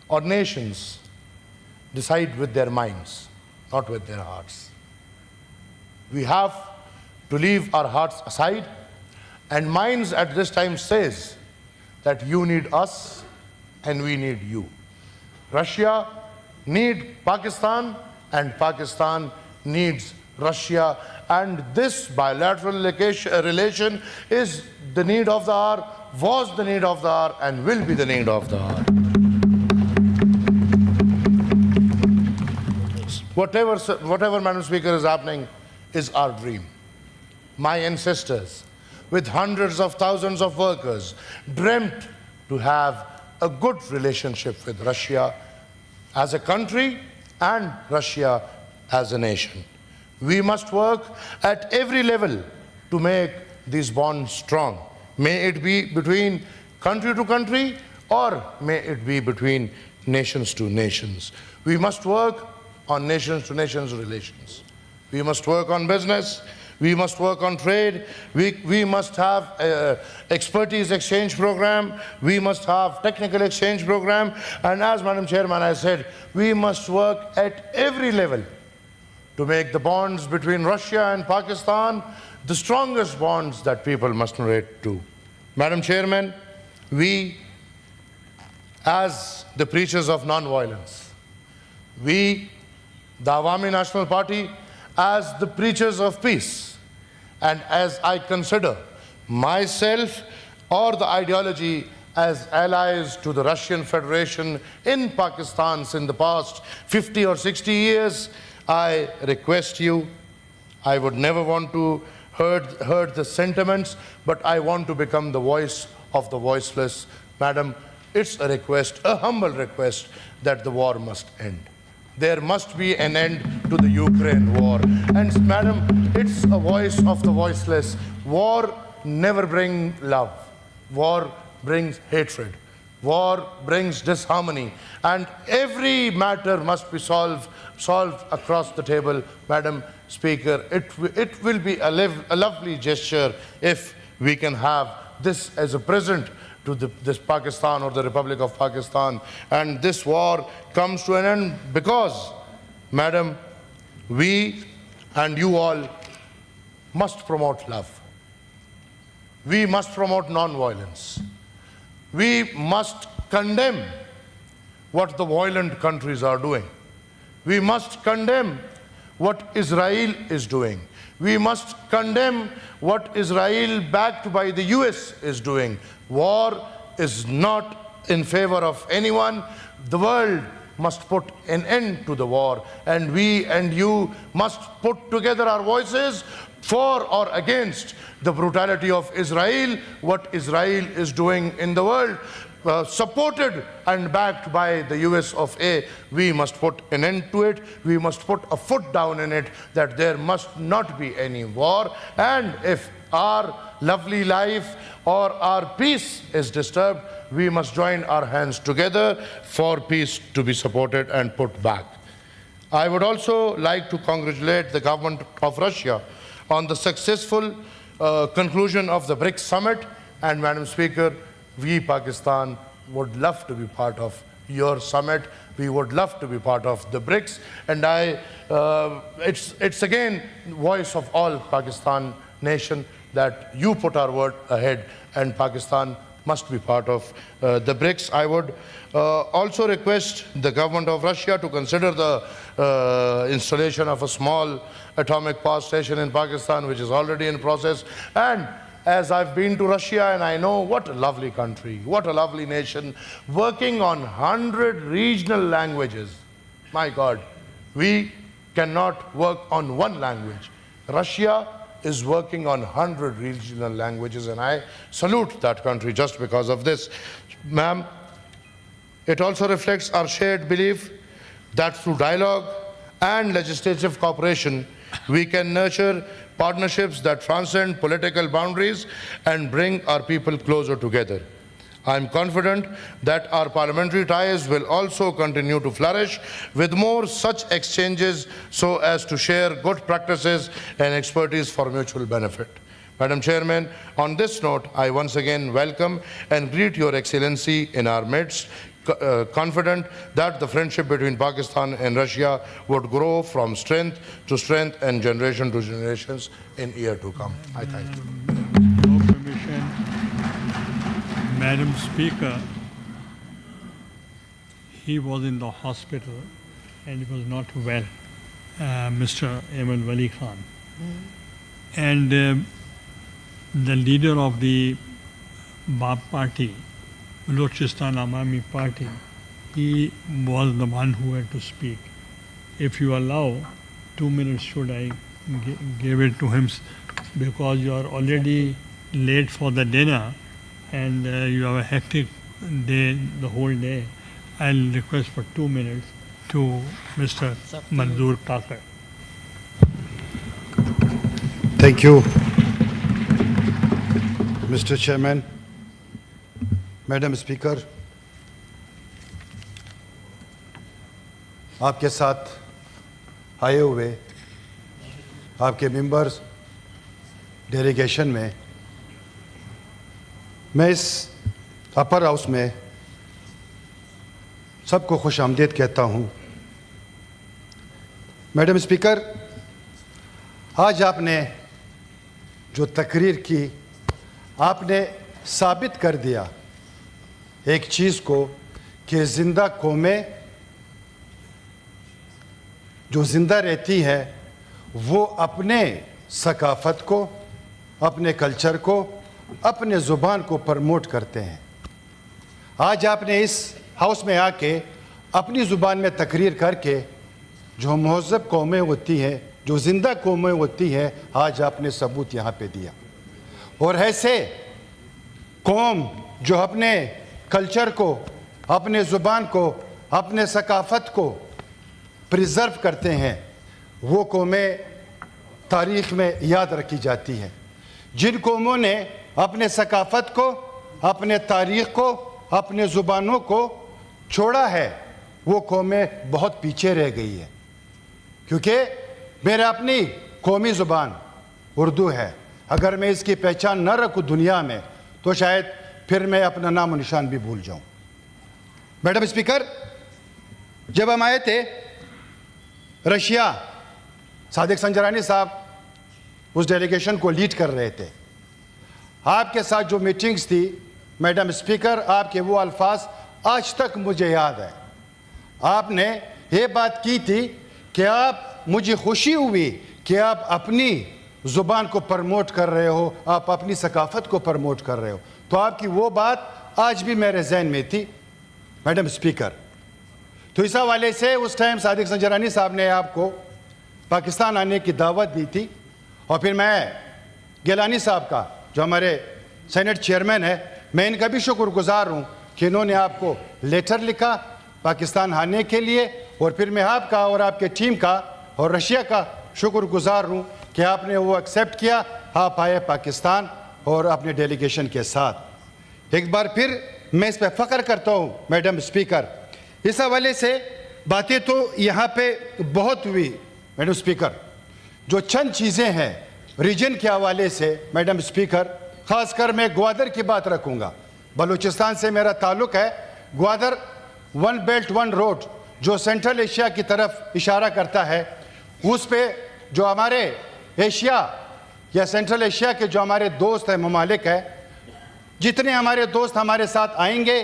or nations decide with their minds, not with their hearts. We have to leave our hearts aside, and minds at this time says that you need us and we need you. Russia needs Pakistan and Pakistan needs Russia, and this bilateral relation is the need of the hour, was the need of the hour, and will be the need of the hour. Whatever, Madam Speaker, is happening is our dream. My ancestors, with hundreds of thousands of workers, dreamt to have a good relationship with Russia as a country and Russia as a nation. We must work at every level to make these bonds strong. May it be between country to country, or may it be between nations to nations. We must work on nations to nations relations. We must work on business. We must work on trade. We must have expertise exchange program. We must have technical exchange program. And as Madam Chairman, I said, we must work at every level to make the bonds between Russia and Pakistan the strongest bonds that people must relate to. Madam Chairman, we, as the preachers of non-violence, we, the Awami National Party, as the preachers of peace, and as I consider myself or the ideology as allies to the Russian Federation in Pakistan in the past 50 or 60 years, I request you, I would never want to heard the sentiments, but I want to become the voice of the voiceless. Madam, it's a request, a humble request, that the war must end. There must be an end to the Ukraine war. And madam, it's a voice of the voiceless. War never brings love. War brings hatred. War brings disharmony. And every matter must be solved across the table. Madam Speaker, it will be a lovely gesture if we can have this as a present to this Pakistan or the Republic of Pakistan, and this war comes to an end because, madam, we and you all must promote love. We must promote non-violence. We must condemn what the violent countries are doing. We must condemn what Israel is doing. We must condemn what Israel, backed by the US, is doing. War is not in favor of anyone. The world must put an end to the war, and we and you must put together our voices for or against the brutality of Israel, what Israel is doing in the world. Supported and backed by the US of A, we must put an end to it. We must put a foot down in it, that there must not be any war. And if our lovely life or our peace is disturbed, we must join our hands together for peace to be supported and put back. I would also like to congratulate the government of Russia on the successful conclusion of the BRICS summit. And Madam Speaker, we, Pakistan, would love to be part of your summit. We would love to be part of the BRICS. And it's again voice of all Pakistan nation that you put our word ahead, and Pakistan must be part of the BRICS. I would also request the government of Russia to consider the installation of a small atomic power station in Pakistan, which is already in process. And as I've been to Russia, and I know what a lovely country, what a lovely nation, working on 100 regional languages. My God, we cannot work on one language. Russia is working on 100 regional languages, and I salute that country just because of this. Ma'am, it also reflects our shared belief that through dialogue and legislative cooperation, we can nurture partnerships that transcend political boundaries and bring our people closer together. I am confident that our parliamentary ties will also continue to flourish with more such exchanges so as to share good practices and expertise for mutual benefit. Madam Chairman, on this note, I once again welcome and greet Your Excellency in our midst, confident that the friendship between Pakistan and Russia would grow from strength to strength and generation to generations in year to come. I thank you. No permission. Madam Speaker, he was in the hospital and he was not well, Mr. Amal Wali Khan. And the leader of the BAP party, Balochistan Awami Party, he was the one who had to speak. If you allow 2 minutes, should I give it to him, because you are already late for the dinner and you have a hectic day, the whole day. I'll request for 2 minutes to Mr. Manzoor Kakar. Thank you, Mr. Chairman. Madam Speaker, आपके साथ आए हुए आपके members delegation में मैं इस upper house में सबको खुश आमदीद कहता हूं। मैडम स्पीकर, आज आपने जो तकरीर की, आपने साबित कर दिया एक चीज़ को कि ज़िंदा कौमें जो ज़िंदा रहती हैं वो अपने सकाफ़त को, अपने कल्चर को, अपने ज़ुबान को प्रमोट करते हैं। आज आपने इस हाउस में आके अपनी ज़ुबान में तकरीर करके जो महज़्ज़ब कौमें होती हैं جو زندہ قومیں ہوتی ہیں آج آپ نے ثبوت یہاں پہ دیا. اور ایسے قوم جو اپنے کلچر کو, اپنے زبان کو, اپنے ثقافت کو پریزرو کرتے ہیں, وہ قومیں تاریخ میں یاد رکھی جاتی ہیں. جن قوموں نے اپنے ثقافت کو, اپنے تاریخ کو, اپنے زبانوں کو چھوڑا ہے, وہ قومیں بہت پیچھے رہ گئی ہیں. کیونکہ میرا اپنی قومی زبان اردو ہے, اگر میں اس کی پہچان نہ رکھوں دنیا میں تو شاید پھر میں اپنا نام و نشان بھی بھول جاؤں. میڈم اسپیکر, جب ہم آئے تھے رشیا, صادق سنجرانی صاحب اس ڈیلیگیشن کو لیڈ کر رہے تھے. آپ کے ساتھ جو میٹنگز تھی میڈم اسپیکر, آپ کے وہ الفاظ آج تک مجھے یاد ہیں. آپ نے یہ بات کی تھی کہ مجھے خوشی ہوئی کہ آپ اپنی زبان کو پرموٹ کر رہے ہو, آپ اپنی ثقافت کو پرموٹ کر رہے ہو. تو آپ کی وہ بات آج بھی میرے ذہن میں تھی میڈم اسپیکر. تو اس حوالے سے اس ٹائم صادق سنجرانی صاحب نے آپ کو پاکستان آنے کی دعوت دی تھی, اور پھر میں گیلانی صاحب کا, جو ہمارے سینٹ چیئرمین ہے, میں ان کا بھی شکر گزار ہوں کہ انہوں نے آپ کو لیٹر لکھا پاکستان آنے کے لیے. اور پھر میں آپ کا اور آپ کے ٹیم کا اور رشیا کا شکر گزار ہوں کہ آپ نے وہ ایکسیپٹ کیا, آپ آئے پاکستان اور اپنے ڈیلیگیشن کے ساتھ. ایک بار پھر میں اس پہ فخر کرتا ہوں میڈم اسپیکر. اس حوالے سے باتیں تو یہاں پہ بہت ہوئی میڈم اسپیکر. جو چند چیزیں ہیں ریجن کے حوالے سے میڈم اسپیکر, خاص کر میں گوادر کی بات رکھوں گا. بلوچستان سے میرا تعلق ہے. Gwadar one belt one road جو سینٹرل ایشیا کی طرف اشارہ کرتا ہے, اس پہ جو ہمارے ایشیا یا سینٹرل ایشیا کے جو ہمارے دوست ہیں, ممالک ہیں, جتنے ہمارے دوست ہمارے ساتھ آئیں گے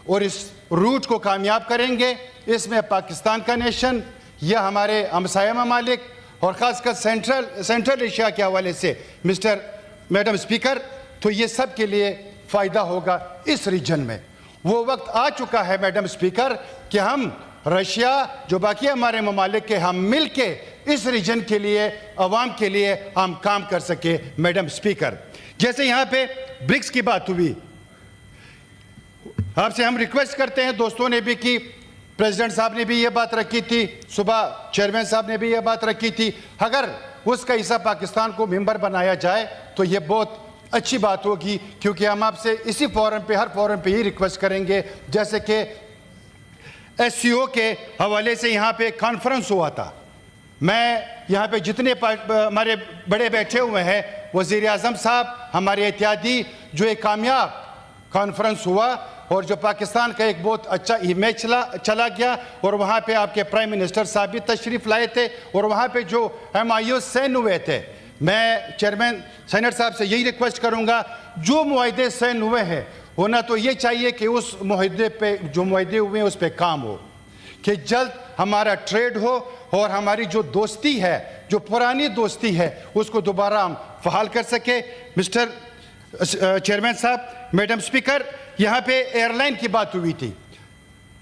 اور اس روٹ کو کامیاب کریں گے, اس میں پاکستان کا نیشن یا ہمارے ہمسایہ ممالک اور خاص کر سینٹرل ایشیا کے حوالے سے میڈم اسپیکر, تو یہ سب کے لیے فائدہ ہوگا اس ریجن میں. وہ وقت آ چکا ہے میڈم اسپیکر کہ ہم رشیا جو باقی ہمارے ممالک کے, ہم مل کے اس ریجن کے لیے, عوام کے لیے ہم کام کر سکے. میڈم اسپیکر, جیسے یہاں پہ برکس کی بات ہوئی, آپ سے ہم ریکویسٹ کرتے ہیں, دوستوں نے بھی کی, پریزیڈنٹ صاحب نے بھی یہ بات رکھی تھی, صبح چیئرمین صاحب نے بھی یہ بات رکھی تھی, اگر اس کا حصہ پاکستان کو ممبر بنایا جائے تو یہ بہت اچھی بات ہوگی. کیونکہ ہم آپ سے اسی فورم پہ, ہر فورم پہ یہ ریکویسٹ کریں گے, جیسے کہ ایس سی او کے حوالے سے یہاں پہ کانفرنس ہوا تھا. میں یہاں پہ جتنے ہمارے بڑے بیٹھے ہوئے ہیں, وزیر اعظم صاحب, ہمارے اتحادی, جو ایک کامیاب کانفرنس ہوا اور جو پاکستان کا ایک بہت اچھا امیج چلا گیا, اور وہاں پہ آپ کے پرائم منسٹر صاحب بھی تشریف لائے تھے, اور وہاں پہ جو MIO سین ہوئے تھے, میں چیئرمین سینٹ صاحب سے یہی ریکویسٹ کروں گا, جو معاہدے سین ہوئے ہیں ہونا تو یہ چاہیے کہ اس معاہدے پہ, جو معاہدے ہوئے ہیں اس پہ کام ہو, کہ جلد ہمارا ٹریڈ ہو اور ہماری جو دوستی ہے, جو پرانی دوستی ہے, اس کو دوبارہ ہم فعال کر سکے. مسٹر چیئرمین صاحب, میڈم اسپیکر, یہاں پہ ایئر لائن کی بات ہوئی تھی.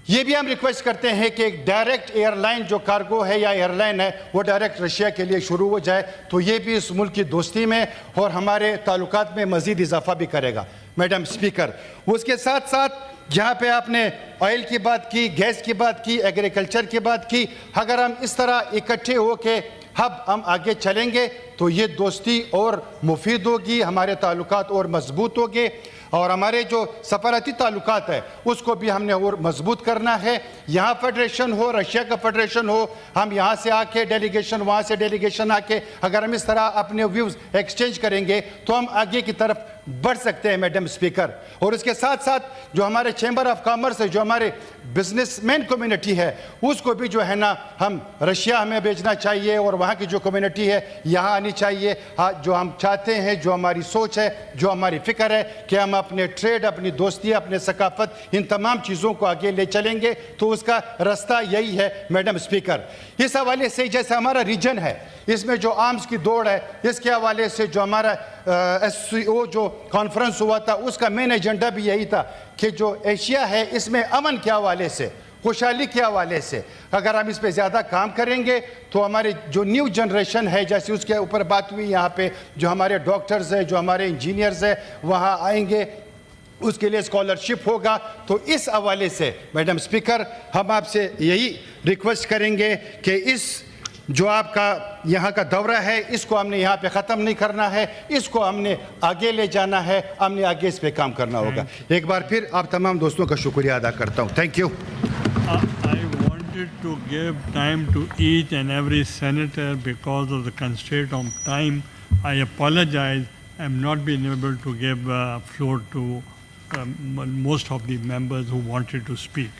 یہ بھی ہم ریکویسٹ کرتے ہیں کہ ایک ڈائریکٹ ایئر لائن جو کارگو ہے یا ایئر لائن ہے, وہ ڈائریکٹ رشیا کے لیے شروع ہو جائے, تو یہ بھی اس ملک کی دوستی میں اور ہمارے تعلقات میں مزید اضافہ بھی کرے گا. میڈم اسپیکر, اس کے ساتھ ساتھ جہاں پہ آپ نے آئل کی بات کی, گیس کی بات کی, ایگریکلچر کی بات کی, اگر ہم اس طرح اکٹھے ہو کے ہم آگے چلیں گے تو یہ دوستی اور مفید ہوگی, ہمارے تعلقات اور مضبوط ہوگے, اور ہمارے جو سفارتی تعلقات ہے اس کو بھی ہم نے اور مضبوط کرنا ہے. یہاں فیڈریشن ہو, رشیا کا فیڈریشن ہو, ہم یہاں سے آ کے ڈیلیگیشن, وہاں سے ڈیلیگیشن آ کے, اگر ہم اس طرح اپنے ویوز ایکسچینج کریں گے تو ہم آگے کی طرف بڑھ سکتے ہیں. میڈم اسپیکر, اور اس کے ساتھ ساتھ جو ہمارے چیمبر آف کامرس ہے, جو ہمارے بزنس مین کمیونٹی ہے, اس کو بھی جو ہے نا ہم رشیا ہمیں بھیجنا چاہیے, اور وہاں کی جو کمیونٹی ہے یہاں آنی چاہیے. جو ہم چاہتے ہیں, جو ہماری سوچ ہے, جو ہماری فکر ہے کہ ہم اپنے ٹریڈ, اپنی دوستی, اپنے ثقافت, ان تمام چیزوں کو آگے لے چلیں گے, تو اس کا راستہ یہی ہے. میڈم اسپیکر, اس حوالے سے جیسے ہمارا ریجن ہے, اس میں جو آرمز کی دوڑ ہے, اس کے حوالے سے جو ہمارا ایس سی او جو کانفرنس ہوا تھا, اس کا مین ایجنڈا بھی یہی تھا کہ جو ایشیا ہے اس میں امن کے حوالے سے خوشحالی کے حوالے سے اگر ہم اس پہ زیادہ کام کریں گے تو ہماری جو نیو جنریشن ہے, جیسے اس کے اوپر بات ہوئی یہاں پہ, جو ہمارے ڈاکٹرز ہیں, جو ہمارے انجینئرز ہیں, وہاں آئیں گے, اس کے لیے اسکالرشپ ہوگا. تو اس حوالے سے میڈم اسپیکر ہم آپ سے یہی ریکویسٹ کریں گے کہ اس جو آپ کا یہاں کا دورہ ہے اس کو ہم نے یہاں پہ ختم نہیں کرنا ہے, اس کو ہم نے آگے لے جانا ہے, ہم نے آگے اس پہ کام کرنا ہوگا. ایک بار پھر آپ تمام دوستوں کا شکریہ ادا کرتا ہوں. Thank you. I wanted to give time to each and every senator because of the constraint of time. I apologize. I am not being able to give floor to most of the members who wanted to speak.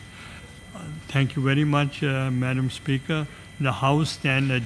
Thank you very much, Madam Speaker. The House stands adjourned.